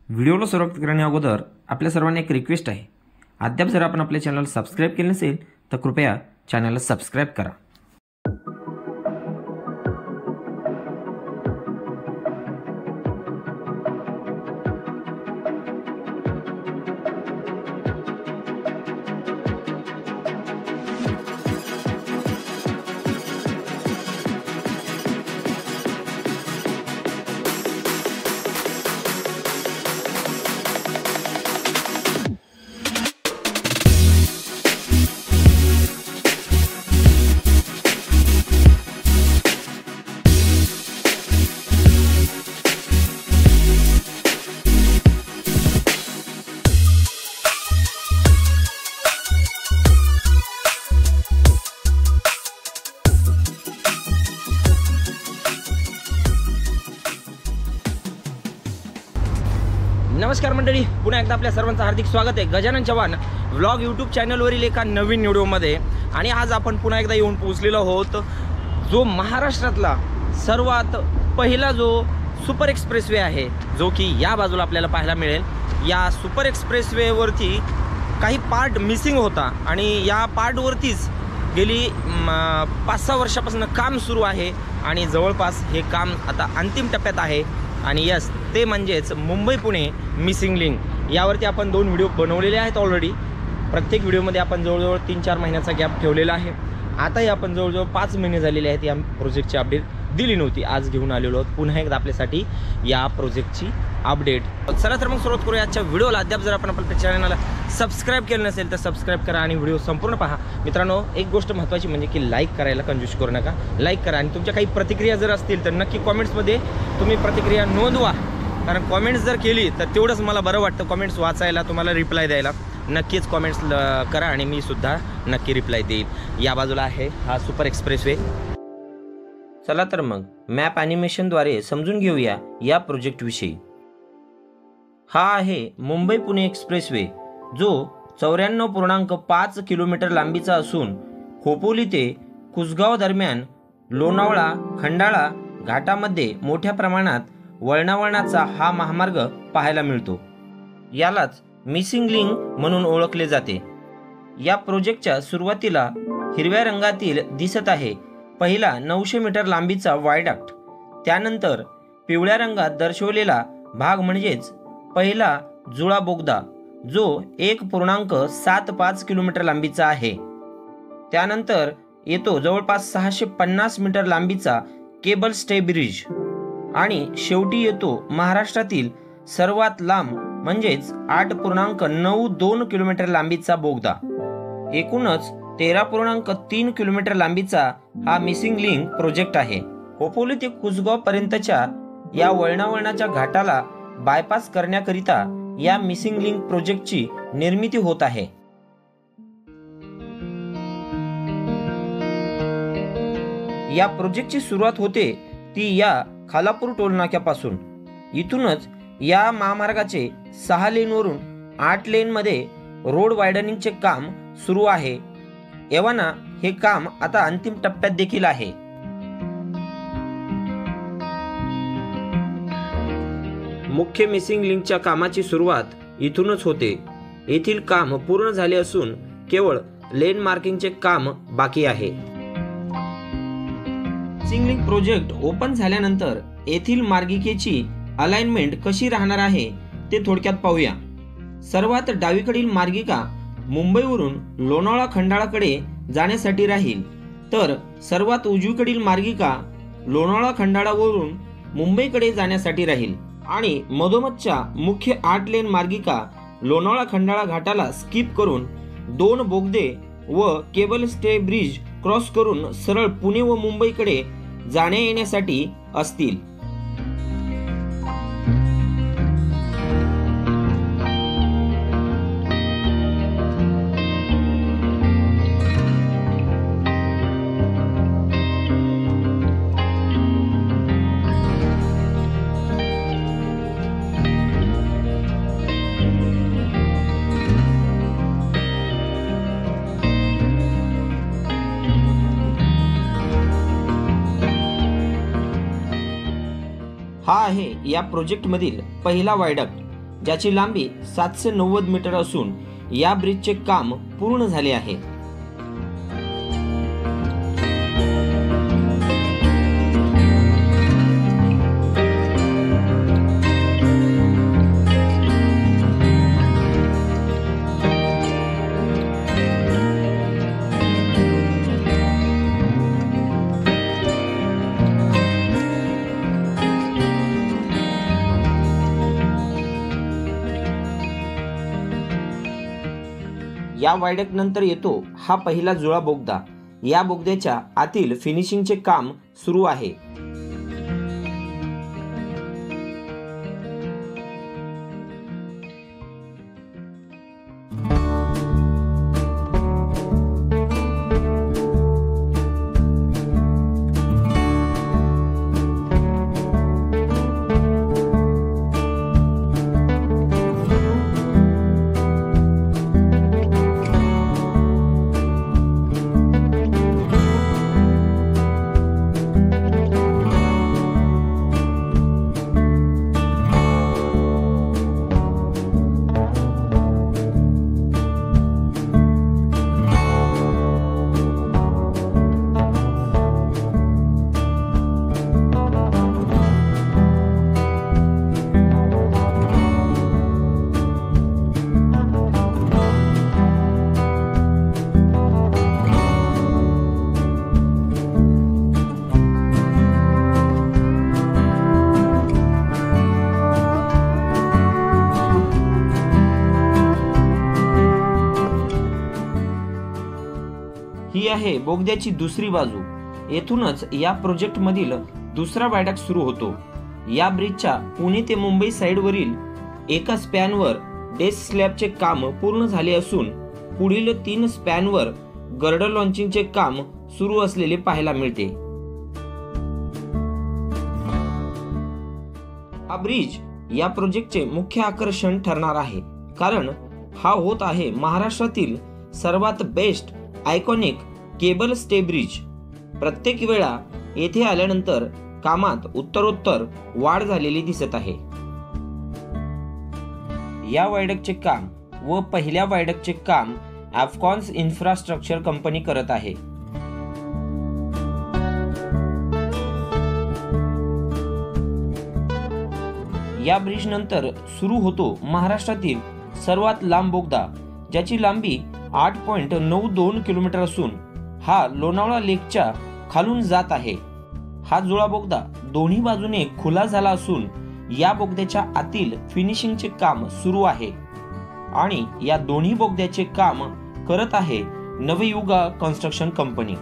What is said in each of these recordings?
व्हिडिओला सुरुवात करण्या अगोदर आपल्या सर्वांना एक रिक्वेस्ट आहे। अद्याप जर आपण आपल्या चॅनल सबस्क्राइब केले नसेल तर कृपया चॅनलला सबस्क्राइब करा। नमस्कार मंडळी, पुन्हा एकदा आपल्या सर्वांचं हार्दिक स्वागत आहे गजानन चव्हाण व्लॉग यूट्यूब चॅनलवरील एका नवीन व्हिडिओमध्ये। आणि आज आपण पुन्हा एकदा येऊन पोहोचलेलो आहोत जो महाराष्ट्रातला सर्वात पहिला जो सुपर एक्सप्रेसवे आहे, जो की या बाजूला आपल्याला पाहायला मिळेल। या सुपर एक्सप्रेसवेवरती काही पार्ट मिसिंग होता आणि या पार्टवरतीच गेली 5-6 वर्षापासून काम सुरू आहे आणि जवळपास हे काम आता अंतिम टप्प्यात आहे। आणि यस, ते म्हणजेच मुंबई पुणे मिसिंग लिंक। यावरती आपण 2 व्हिडिओ बनवलेले आहेत ऑलरेडी। प्रत्येक व्हिडिओमध्ये आपण जवळजवळ 3-4 महिन्याचा गॅप ठेवलेला आहे। आताही आपण जवळजवळ 5 महिने झालेले आहेत या प्रोजेक्टची अपडेट दिली नव्हती। आज घेऊन आलेलो आहोत पुन्हा एकदा आपल्यासाठी या प्रोजेक्टची अपडेट। चला तर मग सुरुवात करूया आजच्या व्हिडिओला। अद्याप जर आपण आपल्या चॅनलला सबस्क्राइब केलं नसेल तर सबस्क्राइब करा आणि व्हिडिओ संपूर्ण पहा। मित्रांनो, एक गोष्ट महत्त्वाची म्हणजे की लाईक करायला कंजूस करू नका, लाईक करा। आणि तुमच्या काही प्रतिक्रिया जर असतील तर नक्की कॉमेंट्समध्ये तुम्ही प्रतिक्रिया नोंदवा, कारण कॉमेंट्स जर केली तर तेवढंच मला बरं वाटतं कॉमेंट्स वाचायला, तुम्हाला रिप्लाय द्यायला। नक्कीच कॉमेंट्स करा आणि मी सुद्धा नक्की रिप्लाय देईल। या बाजूला आहे हा सुपर एक्सप्रेसवे। चला तर मग मॅप ॲनिमेशनद्वारे समजून घेऊया या प्रोजेक्टविषयी। हा आहे मुंबई पुणे एक्सप्रेसवे, जो 94.5 किलोमीटर लांबीचा असून खोपोली ते कुसगाव दरम्यान लोणावळा खंडाळा घाटामध्ये मोठ्या प्रमाणात वळणावळणाचा हा महामार्ग पाहायला मिळतो। यालाच मिसिंग लिंक म्हणून ओळखले जाते। या प्रोजेक्टच्या सुरुवातीला हिरव्या रंगातील दिसत आहे पहिला 900 मीटर लांबीचा वायडक्ट। त्यानंतर पिवळ्या रंगात दर्शवलेला भाग म्हणजेच पहिला जुळा बोगदा, जो 1.75 किलोमीटर लांबीचा आहे। त्यानंतर येतो जवळपास 650 मीटर लांबीचा केबल स्टे ब्रिज आणि शेवटी येतो महाराष्ट्रातील सर्वात लांब म्हणजेच 8.92 किलोमीटर लांबीचा बोगदा। एकूणच 13.3 किलोमीटर लांबीचा हा मिसिंग लिंक प्रोजेक्ट आहे। खोपोली ते कुसगाव पर्यंतच्या या वळणावळणाच्या घाटाला बायपास करण्याकरिता या मिसिंग लिंक प्रोजेक्टची निर्मिती होत आहे। या प्रोजेक्टची सुरुवात होते ती या खालापूर टोलनाक्यापासून। इथूनच या महामार्गाचे 6 लेनवरून 8 लेनमध्ये रोड वायडनिंगचे काम सुरू आहे। एव्हाना हे काम आता अंतिम टप्प्यात देखील आहे। मुख्य मिसिंग लिंकच्या कामाची सुरुवात इथूनच होते। येथील काम पूर्ण झाले असून केवळ लेन मार्किंगचे काम बाकी आहे। मिसिंग लिंक प्रोजेक्ट ओपन झाल्यानंतर येथील मार्गिकेची अलाइनमेंट कशी राहणार आहे ते थोडक्यात पाहूया। सर्वात डावीकडील मार्गिका मुंबईवरून लोणावळा खंडाळाकडे जाण्यासाठी राहील, तर सर्वात उजवीकडील मार्गिका लोणावळा खंडाळावरून मुंबईकडे जाण्यासाठी राहील आणि मधोमधच्या मुख्य 8 लेन मार्गिका लोणावळा खंडाळा घाटाला स्किप करून 2 बोगदे व केबल स्टे ब्रिज क्रॉस करून सरळ पुणे व मुंबईकडे जाण्या येण्यासाठी असतील। हा आहे या प्रोजेक्ट मधील पहिला वायडक्ट, ज्याची लांबी 790 मीटर असून या ब्रिजचे काम पूर्ण झाले आहे। या वायडक्ट नंतर येतो हा पहिला जुळा बोगदा। या बोगद्याच्या आतील फिनिशिंगचे काम सुरू आहे। ही आहे बोगद्याची दुसरी बाजू। येथूनच या प्रोजेक्ट मधील दुसरा वायडक्ट सुरू होतो। या ब्रिजच्या पुणे ते मुंबई साइडवरील एका स्पॅनवर डेस्क स्लॅबचे काम पूर्ण झाले असून पुढील 3 स्पॅनवर गर्डर लॉन्चिंगचे काम सुरू असलेले पाहायला मिळते। हा ब्रिज या प्रोजेक्टचे मुख्य आकर्षण ठरणार आहे, कारण हा होत आहे महाराष्ट्रातील सर्वात best iconic cable stay bridge. प्रत्येक वेळा येथे आल्यानंतर कामात उत्तरोत्तर वाढ झालेली दिसत आहे। या वायडक्टचे काम व पहिल्या वायडक्टचे काम अफकॉन्स इन्फ्रास्ट्रक्चर कंपनी करत आहे। या ब्रिज नंतर सुरू होतो महाराष्ट्रातील सर्वात लांब बोगदा, ज्याची लांबी 8.92 किलोमीटर असून हा लोणावळा लेकच्या खालून जात आहे। हा जुळा बोगदा दोन्ही बाजूने खुला झाला असून या बोगद्याच्या आतील फिनिशिंगचे काम सुरू आहे आणि या दोन्ही बोगद्याचे काम करत आहे नवयुगा कन्स्ट्रक्शन कंपनी।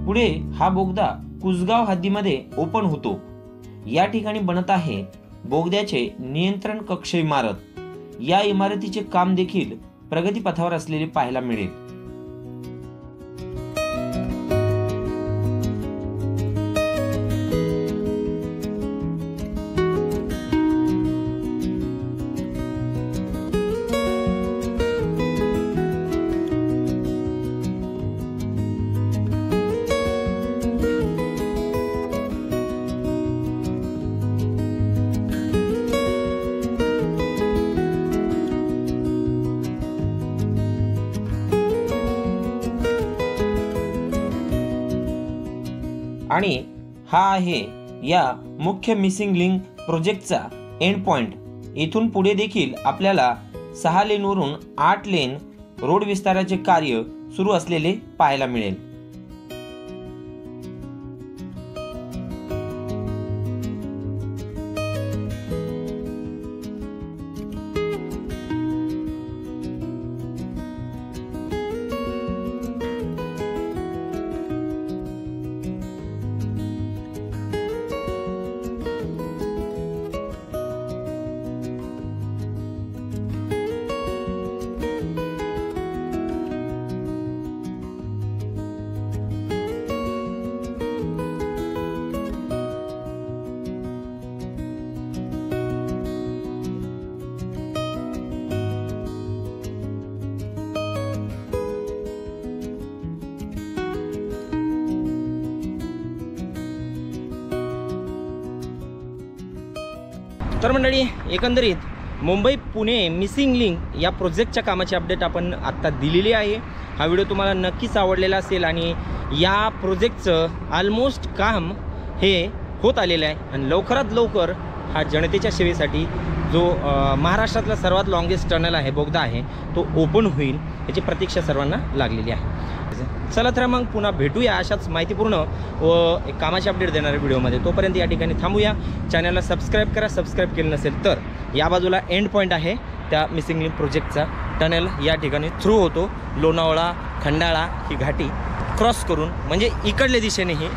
पुढे हा बोगदा कुसगाव हद्दीमध्ये ओपन होतो। या ठिकाणी बनत आहे बोगद्याचे नियंत्रण कक्ष इमारत। या इमारतीचे काम देखील प्रगतीपथावर असलेले पाहायला मिळेल। आणि हा आहे या मुख्य मिसिंग लिंक प्रोजेक्टचा एंड पॉइंट। इथून पुढे देखील आपल्याला 6 लेनवरून 8 लेन रोड विस्ताराचे कार्य सुरू असलेले पाहायला मिळेल। तर मंडळी, एकंदरीत मुंबई पुणे मिसिंग लिंक या प्रोजेक्टच्या कामाची अपडेट आपण आत्ता दिलेली आहे. हा व्हिडिओ तुम्हाला नक्कीच आवडलेला असेल आणि या प्रोजेक्टचं ऑलमोस्ट काम हे होत आलेलं आहे आणि लवकरात लवकर हा जनतेच्या सेवेसाठी जो महाराष्ट्रातला सर्वात लॉंगेस्ट टनल आहे, बोगदा आहे, तो ओपन होईल याची प्रतीक्षा सर्वांना लागलेली आहे. चला तर मग पुन्हा भेटूया अशाच माहितीपूर्ण व एक कामाची अपडेट देणाऱ्या व्हिडिओमध्ये. तोपर्यंत या ठिकाणी थांबूया. चॅनलला सबस्क्राईब करा, सबस्क्राईब केलं नसेल तर. या बाजूला एंड पॉईंट आहे त्या मिसिंग लिंक प्रोजेक्टचा. टनल या ठिकाणी थ्रू होतो लोणावळा खंडाळा ही घाटी क्रॉस करून, म्हणजे इकडल्या दिशेनेही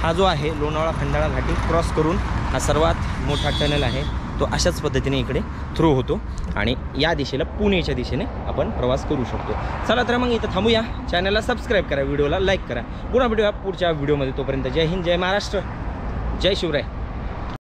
हा जो आहे लोणावळा खंडाळा घाटी क्रॉस करून हा सर्वात मोठा टनल आहे, तो अशाच पद्धतीने इकडे थ्रू होतो आणि या दिशेला पुणेच्या दिशेने आपण प्रवास करू शकतो. चला तर मग इथं थांबूया. चॅनलला सबस्क्राईब करा, व्हिडिओला लाईक करा. पुन्हा भेटूया पुढच्या व्हिडिओमध्ये. तोपर्यंत जय हिंद, जय महाराष्ट्र, जय शिवराय.